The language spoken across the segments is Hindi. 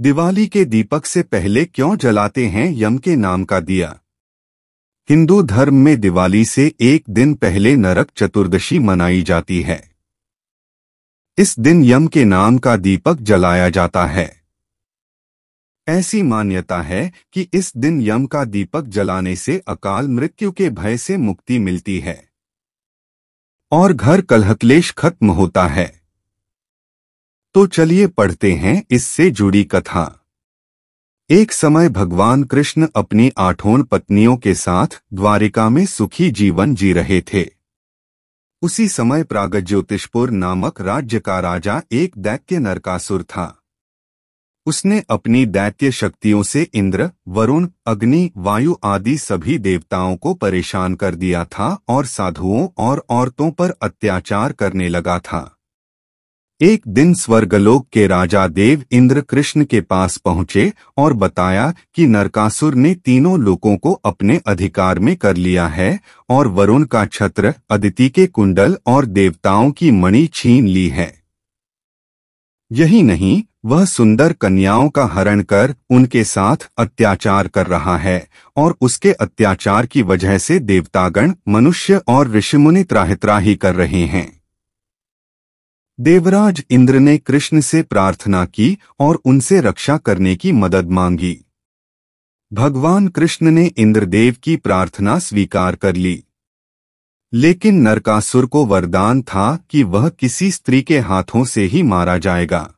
दिवाली के दीपक से पहले क्यों जलाते हैं यम के नाम का दिया? हिंदू धर्म में दिवाली से एक दिन पहले नरक चतुर्दशी मनाई जाती है। इस दिन यम के नाम का दीपक जलाया जाता है। ऐसी मान्यता है कि इस दिन यम का दीपक जलाने से अकाल मृत्यु के भय से मुक्ति मिलती है और घर कलह-क्लेश खत्म होता है। तो चलिए पढ़ते हैं इससे जुड़ी कथा। एक समय भगवान कृष्ण अपनी 8 पत्नियों के साथ द्वारिका में सुखी जीवन जी रहे थे। उसी समय प्रागज्योतिषपुर नामक राज्य का राजा एक दैत्य नरकासुर था। उसने अपनी दैत्य शक्तियों से इंद्र, वरुण, अग्नि, वायु आदि सभी देवताओं को परेशान कर दिया था और साधुओं और औरतों पर अत्याचार करने लगा था। एक दिन स्वर्गलोक के राजा देव इंद्र कृष्ण के पास पहुंचे और बताया कि नरकासुर ने तीनों लोकों को अपने अधिकार में कर लिया है और वरुण का छत्र, अदिति के कुंडल और देवताओं की मणि छीन ली है। यही नहीं, वह सुंदर कन्याओं का हरण कर उनके साथ अत्याचार कर रहा है और उसके अत्याचार की वजह से देवतागण, मनुष्य और ऋषिमुनि त्राहि कर रहे हैं। देवराज इंद्र ने कृष्ण से प्रार्थना की और उनसे रक्षा करने की मदद मांगी। भगवान कृष्ण ने इंद्रदेव की प्रार्थना स्वीकार कर ली, लेकिन नरकासुर को वरदान था कि वह किसी स्त्री के हाथों से ही मारा जाएगा।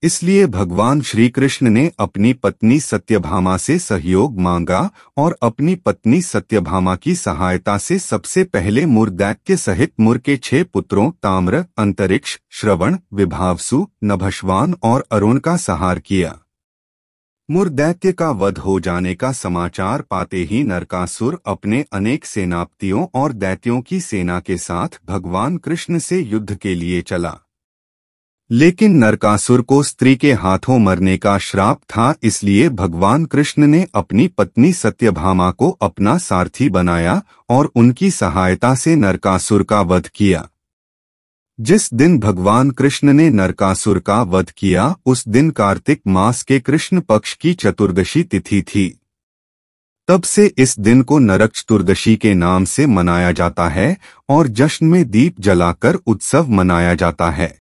इसलिए भगवान श्री कृष्ण ने अपनी पत्नी सत्यभामा से सहयोग मांगा और अपनी पत्नी सत्यभामा की सहायता से सबसे पहले मुर दैत्य सहित मुर के 6 पुत्रों ताम्र, अंतरिक्ष, श्रवण, विभावसु, नभस्वान और अरुण का संहार किया। मुर दैत्य का वध हो जाने का समाचार पाते ही नरकासुर अपने अनेक सेनापतियों और दैत्यों की सेना के साथ भगवान कृष्ण से युद्ध के लिए चला। लेकिन नरकासुर को स्त्री के हाथों मरने का श्राप था, इसलिए भगवान कृष्ण ने अपनी पत्नी सत्यभामा को अपना सारथी बनाया और उनकी सहायता से नरकासुर का वध किया। जिस दिन भगवान कृष्ण ने नरकासुर का वध किया, उस दिन कार्तिक मास के कृष्ण पक्ष की चतुर्दशी तिथि थी। तब से इस दिन को नरक चतुर्दशी के नाम से मनाया जाता है और जश्न में दीप जलाकर उत्सव मनाया जाता है।